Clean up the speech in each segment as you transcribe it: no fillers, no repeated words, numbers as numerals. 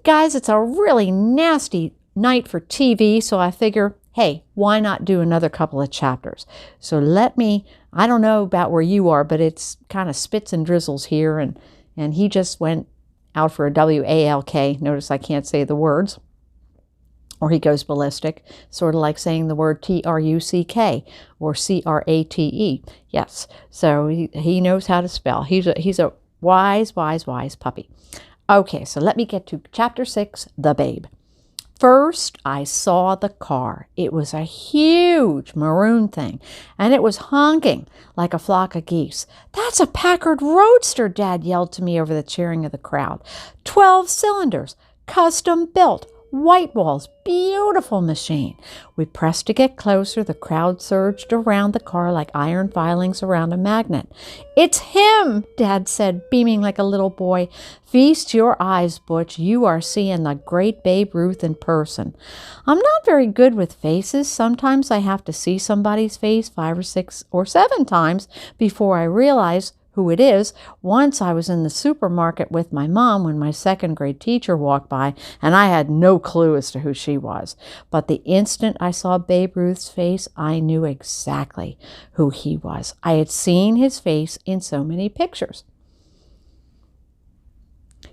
guys, it's a really nasty night for TV, so I figure, hey, why not do another couple of chapters? So I don't know about where you are, but it's kind of spits and drizzles here, and he just went out for a WALK. Notice I can't say the words. Or he goes ballistic, sort of like saying the word TRUCK or CRATE. Yes, so he knows how to spell. He's a wise puppy. Okay, so let me get to chapter 6, The Babe. First, I saw the car. It was a huge maroon thing, and it was honking like a flock of geese. "That's a Packard Roadster," Dad yelled to me over the cheering of the crowd. 12 cylinders, custom built, white walls, beautiful machine. We pressed to get closer. The crowd surged around the car like iron filings around a magnet. "It's him," Dad said, beaming like a little boy. "Feast your eyes, Butch. You are seeing the great Babe Ruth in person." I'm not very good with faces. Sometimes I have to see somebody's face 5 or 6 or 7 times before I realize who it is. Once I was in the supermarket with my mom when my 2nd grade teacher walked by, and I had no clue as to who she was. But the instant I saw Babe Ruth's face, I knew exactly who he was. I had seen his face in so many pictures.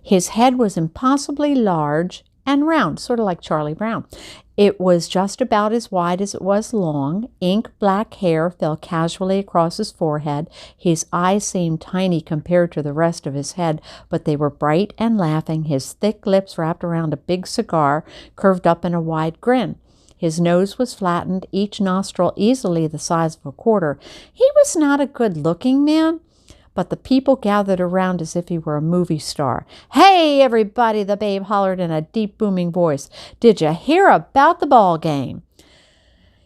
His head was impossibly large and round, sort of like Charlie Brown. It was just about as wide as it was long. Ink black hair fell casually across his forehead. His eyes seemed tiny compared to the rest of his head, but they were bright and laughing. His thick lips wrapped around a big cigar, curved up in a wide grin. His nose was flattened, each nostril easily the size of a quarter. He was not a good-looking man, but the people gathered around as if he were a movie star. "Hey, everybody," the Babe hollered in a deep, booming voice. "Did you hear about the ball game?"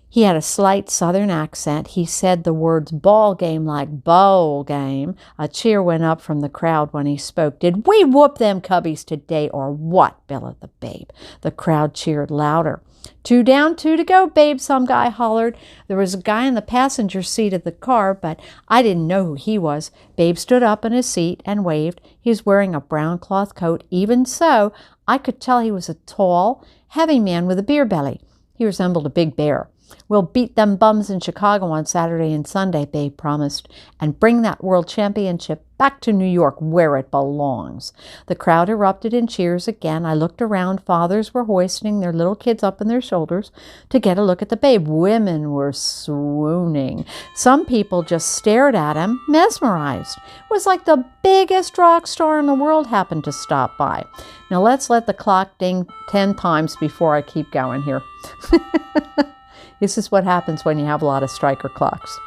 He had a slight southern accent. He said the words ball game like bowl game. A cheer went up from the crowd when he spoke. "Did we whoop them Cubbies today or what?" bellowed the Babe. The crowd cheered louder. "2 down, 2 to go, Babe," some guy hollered. There was a guy in the passenger seat of the car, but I didn't know who he was. Babe stood up in his seat and waved. He was wearing a brown cloth coat. Even so, I could tell he was a tall, heavy man with a beer belly. He resembled a big bear. "We'll beat them bums in Chicago on Saturday and Sunday," Babe promised, "and bring that world championship back to New York where it belongs." The crowd erupted in cheers again. I looked around. Fathers were hoisting their little kids up on their shoulders to get a look at the Babe. Women were swooning. Some people just stared at him, mesmerized. It was like the biggest rock star in the world happened to stop by. Now let's let the clock ding 10 times before I keep going here. This is what happens when you have a lot of striker clocks.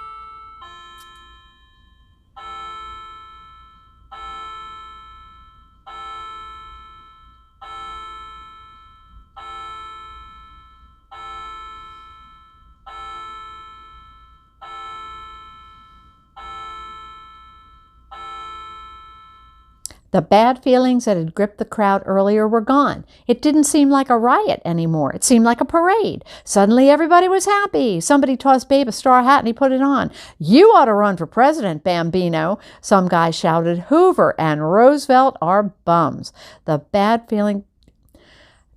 The bad feelings that had gripped the crowd earlier were gone. It didn't seem like a riot anymore. It seemed like a parade. Suddenly everybody was happy. Somebody tossed Babe a straw hat and he put it on. "You ought to run for president, Bambino," some guy shouted. "Hoover and Roosevelt are bums." The bad feeling...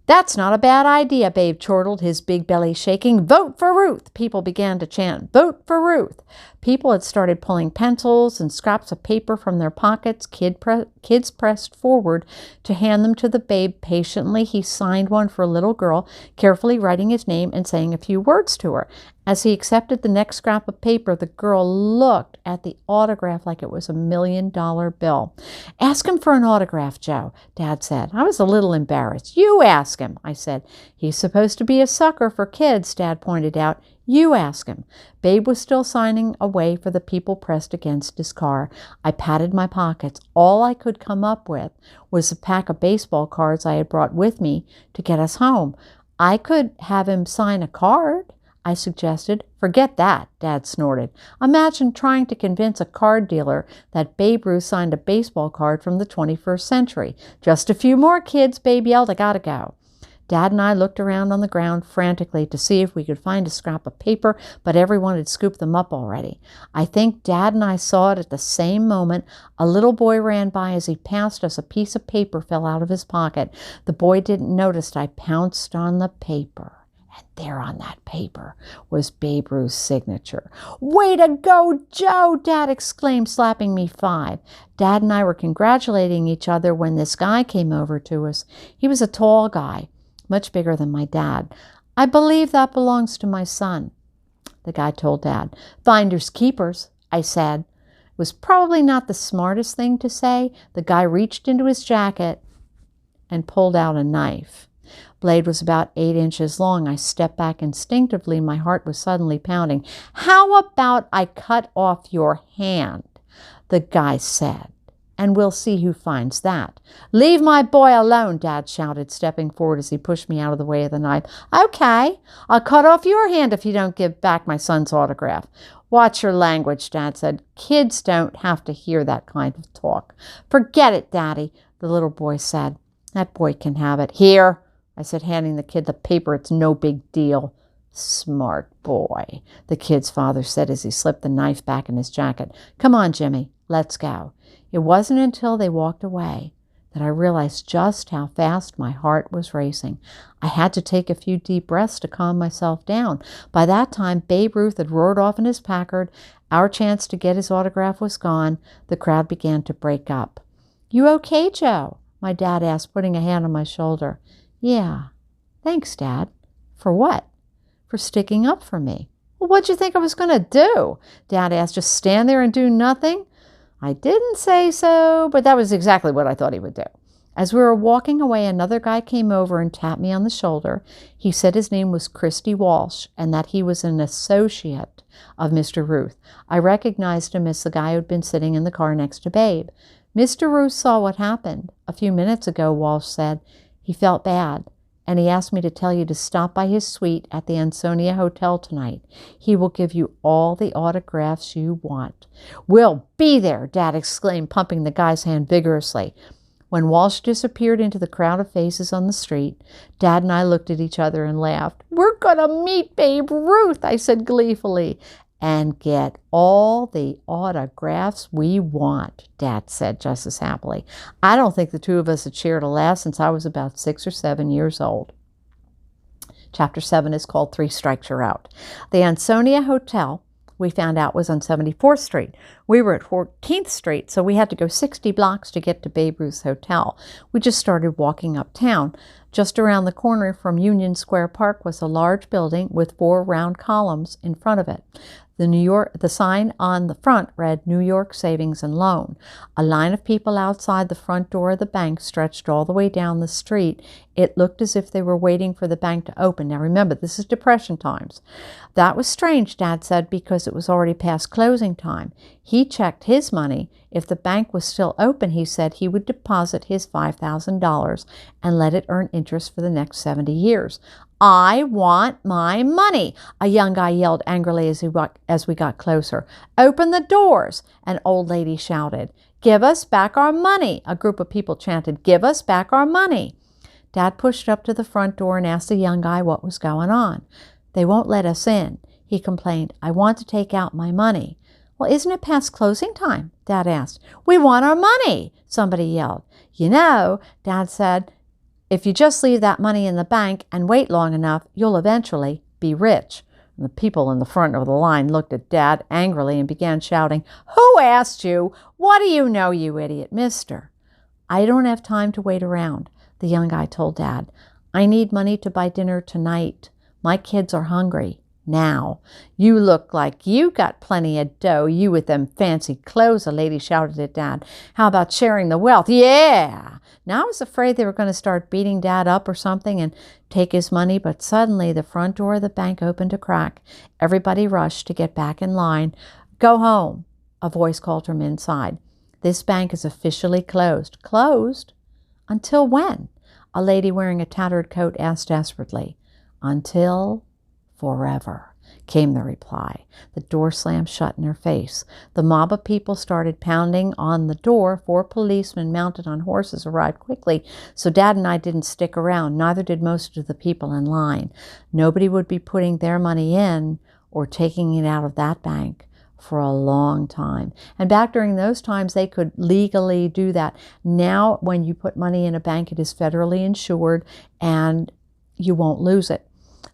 "That's not a bad idea," Babe chortled, his big belly shaking. "Vote for Ruth." People began to chant, "Vote for Ruth." People had started pulling pencils and scraps of paper from their pockets. Kids pressed forward to hand them to the Babe. Patiently, he signed one for a little girl, carefully writing his name and saying a few words to her. As he accepted the next scrap of paper, the girl looked at the autograph like it was $1 million bill. "Ask him for an autograph, Joe," Dad said. I was a little embarrassed. "You ask him," I said. "He's supposed to be a sucker for kids," Dad pointed out. "You ask him." Babe was still signing away for the people pressed against his car. I patted my pockets. All I could come up with was a pack of baseball cards I had brought with me to get us home. "I could have him sign a card," I suggested. "Forget that," Dad snorted. Imagine trying to convince a card dealer that Babe Ruth signed a baseball card from the 21st century. "Just a few more, kids," Babe yelled. "I gotta go." Dad and I looked around on the ground frantically to see if we could find a scrap of paper, but everyone had scooped them up already. I think Dad and I saw it at the same moment. A little boy ran by. As he passed us, a piece of paper fell out of his pocket. The boy didn't notice. I pounced on the paper. And there on that paper was Babe Ruth's signature. "Way to go, Joe!" Dad exclaimed, slapping me 5. Dad and I were congratulating each other when this guy came over to us. He was a tall guy, much bigger than my dad. "I believe that belongs to my son," the guy told Dad. "Finders keepers," I said. It was probably not the smartest thing to say. The guy reached into his jacket and pulled out a knife. Blade was about 8 inches long. I stepped back instinctively. My heart was suddenly pounding. "How about I cut off your hand?" the guy said. "And we'll see who finds that." "Leave my boy alone," Dad shouted, stepping forward as he pushed me out of the way of the knife. "Okay, I'll cut off your hand if you don't give back my son's autograph." "Watch your language," Dad said. "Kids don't have to hear that kind of talk." "Forget it, Daddy," the little boy said. "That boy can have it." "Here," I said, handing the kid the paper. "It's no big deal." "Smart boy," the kid's father said as he slipped the knife back in his jacket. "Come on, Jimmy, let's go." It wasn't until they walked away that I realized just how fast my heart was racing. I had to take a few deep breaths to calm myself down. By that time, Babe Ruth had roared off in his Packard. Our chance to get his autograph was gone. The crowd began to break up. "You okay, Joe?" my dad asked, putting a hand on my shoulder. "Yeah." "Thanks, Dad." "For what?" "For sticking up for me." "Well, what'd you think I was going to do?" Dad asked. "Just stand there and do nothing?" I didn't say so, but that was exactly what I thought he would do. As we were walking away, another guy came over and tapped me on the shoulder. He said his name was Christy Walsh and that he was an associate of Mr. Ruth. I recognized him as the guy who'd been sitting in the car next to Babe. "Mr. Ruth saw what happened a few minutes ago," Walsh said. "He felt bad, and he asked me to tell you to stop by his suite at the Ansonia Hotel tonight. He will give you all the autographs you want." "We'll be there," Dad exclaimed, pumping the guy's hand vigorously. When Walsh disappeared into the crowd of faces on the street, Dad and I looked at each other and laughed. "We're going to meet Babe Ruth," I said gleefully. "And get all the autographs we want," Dad said just as happily. I don't think the two of us had shared a laugh since I was about 6 or 7 years old. Chapter 7 is called 3 Strikes You're Out. The Ansonia Hotel, we found out, was on 74th Street. We were at 14th Street, so we had to go 60 blocks to get to Babe Ruth's hotel. We just started walking uptown. Just around the corner from Union Square Park was a large building with 4 round columns in front of it. The sign on the front read New York Savings and Loan. A line of people outside the front door of the bank stretched all the way down the street. It looked as if they were waiting for the bank to open. Now remember, this is Depression times. That was strange, Dad said, because it was already past closing time. He checked his money. If the bank was still open, he said he would deposit his $5,000 and let it earn interest for the next 70 years. "I want my money," a young guy yelled angrily as we got closer. "Open the doors," an old lady shouted. "Give us back our money," a group of people chanted. "Give us back our money." Dad pushed up to the front door and asked the young guy what was going on. "They won't let us in," he complained. "I want to take out my money." "Well, isn't it past closing time?" Dad asked. "We want our money," somebody yelled. "You know," Dad said, "if you just leave that money in the bank and wait long enough, you'll eventually be rich." And the people in the front of the line looked at Dad angrily and began shouting, "Who asked you? What do you know, you idiot, mister?" "I don't have time to wait around," the young guy told Dad. "I need money to buy dinner tonight. My kids are hungry. Now." "You look like you got plenty of dough, you with them fancy clothes," a lady shouted at Dad. "How about sharing the wealth?" "Yeah!" Now I was afraid they were going to start beating Dad up or something and take his money, but suddenly the front door of the bank opened a crack. Everybody rushed to get back in line. "Go home," a voice called from inside. "This bank is officially closed." "Closed? Until when?" a lady wearing a tattered coat asked desperately. "Until forever." came the reply. The door slammed shut in her face. The mob of people started pounding on the door. 4 policemen mounted on horses arrived quickly, so Dad and I didn't stick around. Neither did most of the people in line. Nobody would be putting their money in or taking it out of that bank for a long time. And back during those times, they could legally do that. Now, when you put money in a bank, it is federally insured and you won't lose it.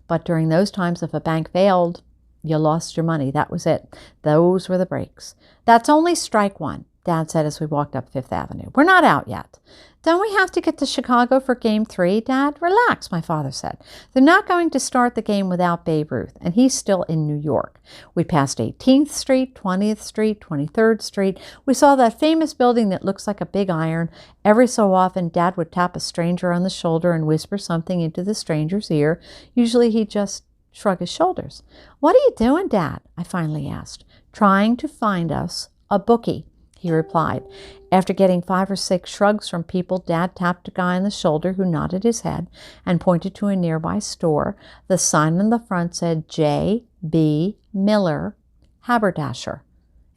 But during those times, if a bank failed, you lost your money. That was it. Those were the breaks. That's only strike one, Dad said as we walked up Fifth Avenue. We're not out yet. Don't we have to get to Chicago for Game 3, Dad? Relax, my father said. They're not going to start the game without Babe Ruth, and he's still in New York. We passed 18th Street, 20th Street, 23rd Street. We saw that famous building that looks like a big iron. Every so often, Dad would tap a stranger on the shoulder and whisper something into the stranger's ear. Usually he'd just shrug his shoulders. What are you doing, Dad? I finally asked. Trying to find us a bookie, he replied. After getting 5 or 6 shrugs from people, Dad tapped a guy on the shoulder who nodded his head and pointed to a nearby store. The sign on the front said J.B. Miller Haberdasher.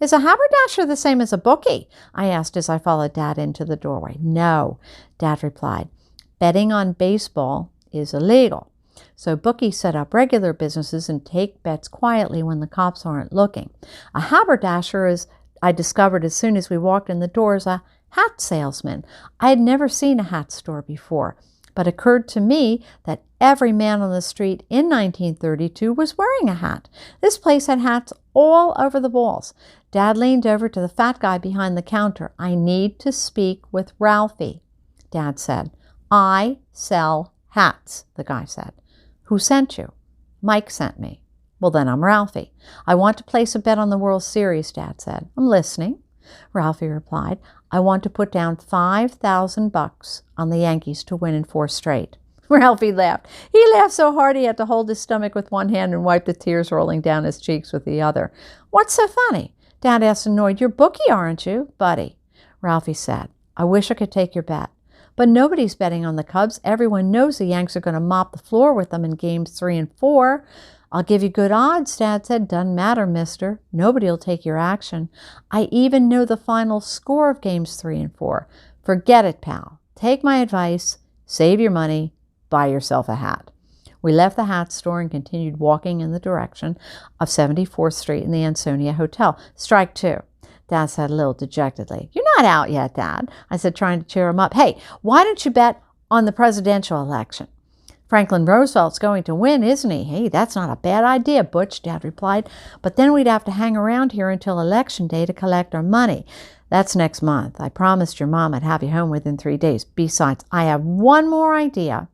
Is a haberdasher the same as a bookie? I asked as I followed Dad into the doorway. No, Dad replied. Betting on baseball is illegal. So bookies set up regular businesses and take bets quietly when the cops aren't looking. A haberdasher is, I discovered as soon as we walked in the doors, a hat salesman. I had never seen a hat store before, but it occurred to me that every man on the street in 1932 was wearing a hat. This place had hats all over the walls. Dad leaned over to the fat guy behind the counter. I need to speak with Ralphie, Dad said. I sell hats, the guy said. Who sent you? Mike sent me. Well, then I'm Ralphie. I want to place a bet on the World Series, Dad said. I'm listening, Ralphie replied. I want to put down $5,000 on the Yankees to win in 4 straight. Ralphie laughed. He laughed so hard he had to hold his stomach with one hand and wipe the tears rolling down his cheeks with the other. What's so funny? Dad asked, annoyed. You're bookie, aren't you, buddy? Ralphie said, I wish I could take your bet. But nobody's betting on the Cubs. Everyone knows the Yanks are going to mop the floor with them in games 3 and 4. I'll give you good odds, Dad said. Doesn't matter, mister. Nobody'll take your action. I even know the final score of games 3 and 4. Forget it, pal. Take my advice. Save your money. Buy yourself a hat. We left the hat store and continued walking in the direction of 74th Street and the Ansonia Hotel. Strike 2. Dad said a little dejectedly. You're not out yet, Dad, I said, trying to cheer him up. Hey, why don't you bet on the presidential election? Franklin Roosevelt's going to win, isn't he? Hey, that's not a bad idea, Butch, Dad replied. But then we'd have to hang around here until Election Day to collect our money. That's next month. I promised your mom I'd have you home within 3 days. Besides, I have one more idea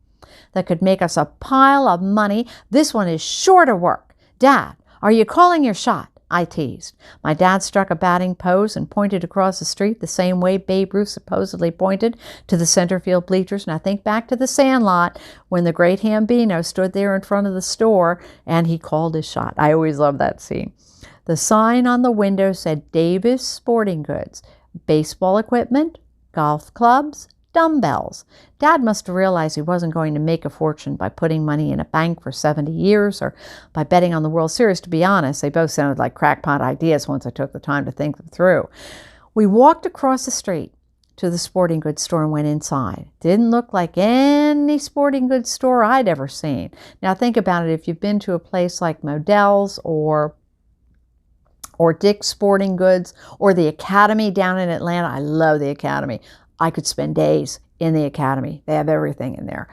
that could make us a pile of money. This one is sure to work. Dad, are you calling your shot? I teased. My dad struck a batting pose and pointed across the street the same way Babe Ruth supposedly pointed to the center field bleachers. Now think back to the Sandlot when the great Hambino stood there in front of the store and he called his shot. I always love that scene. The sign on the window said Davis Sporting Goods, baseball equipment, golf clubs, dumbbells. Dad must have realized he wasn't going to make a fortune by putting money in a bank for 70 years or by betting on the World Series. To be honest, they both sounded like crackpot ideas once I took the time to think them through. We walked across the street to the sporting goods store and went inside. Didn't look like any sporting goods store I'd ever seen. Now think about it. If you've been to a place like Modell's or Dick's Sporting Goods or the Academy down in Atlanta, I love the Academy. I could spend days in the Academy. They have everything in there.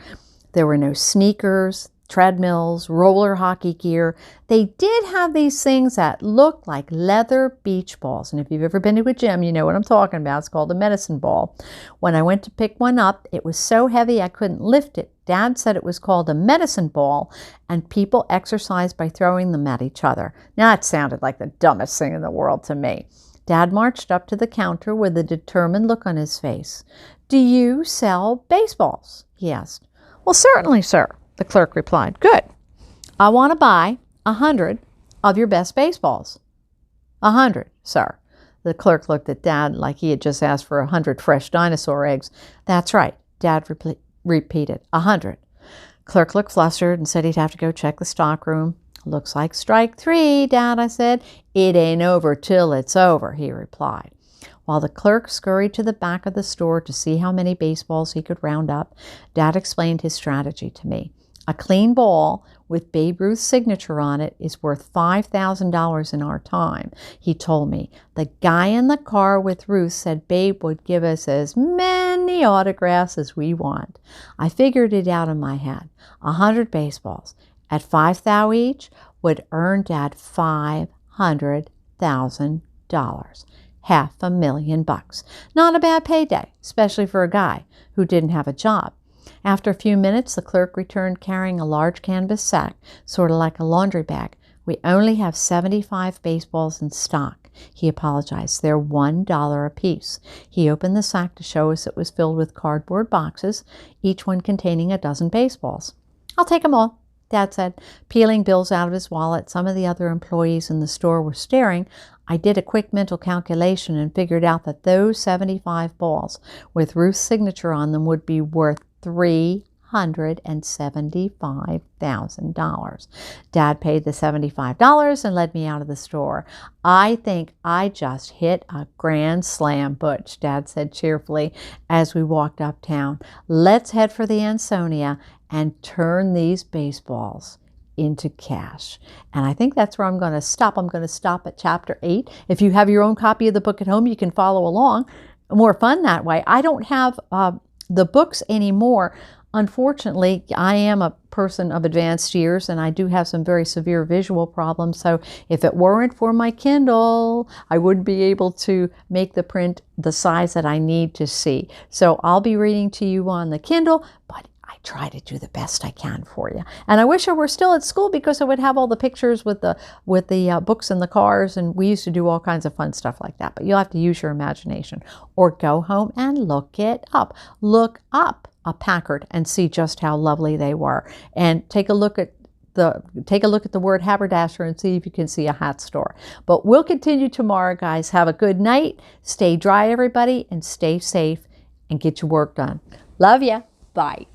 There were no sneakers, treadmills, roller hockey gear. They did have these things that looked like leather beach balls. And if you've ever been to a gym, you know what I'm talking about. It's called a medicine ball. When I went to pick one up, it was so heavy I couldn't lift it. Dad said it was called a medicine ball, and people exercised by throwing them at each other. Now, it sounded like the dumbest thing in the world to me. Dad marched up to the counter with a determined look on his face. Do you sell baseballs? He asked. Well, certainly, sir, the clerk replied. Good. I want to buy 100 of your best baseballs. 100, sir. The clerk looked at Dad like he had just asked for 100 fresh dinosaur eggs. That's right, Dad repeated. 100. Clerk looked flustered and said he'd have to go check the stockroom. "Looks like strike three, Dad," I said. "It ain't over till it's over," he replied. While the clerk scurried to the back of the store to see how many baseballs he could round up, Dad explained his strategy to me. A clean ball with Babe Ruth's signature on it is worth $5,000 in our time, he told me. The guy in the car with Ruth said Babe would give us as many autographs as we want. I figured it out in my head. 100 baseballs at $5,000 each would earn Dad $500,000. $500,000. Not a bad payday, especially for a guy who didn't have a job. After a few minutes, the clerk returned carrying a large canvas sack, sort of like a laundry bag. "We only have 75 baseballs in stock," he apologized. "They're $1 apiece." He opened the sack to show us it was filled with cardboard boxes, each one containing a dozen baseballs. "I'll take them all," Dad said, peeling bills out of his wallet. Some of the other employees in the store were staring. I did a quick mental calculation and figured out that those 75 balls with Ruth's signature on them would be worth $375,000. Dad paid the $75 and led me out of the store. "I think I just hit a grand slam, Butch," Dad said cheerfully as we walked uptown. "Let's head for the Ansonia and turn these baseballs into cash." And I think that's where I'm going to stop. I'm going to stop at chapter 8. If you have your own copy of the book at home, you can follow along. More fun that way. I don't have the books anymore. Unfortunately, I am a person of advanced years and I do have some very severe visual problems. So if it weren't for my Kindle, I wouldn't be able to make the print the size that I need to see. So I'll be reading to you on the Kindle, but I try to do the best I can for you. And I wish I were still at school because I would have all the pictures with the books and the cars, and we used to do all kinds of fun stuff like that. But you'll have to use your imagination or go home and look it up. Look up a Packard and see just how lovely they were, and take a look at the word haberdasher and see if you can see a hat store. But we'll continue tomorrow, guys. Have a good night. Stay dry, everybody, and stay safe and get your work done. Love ya. Bye.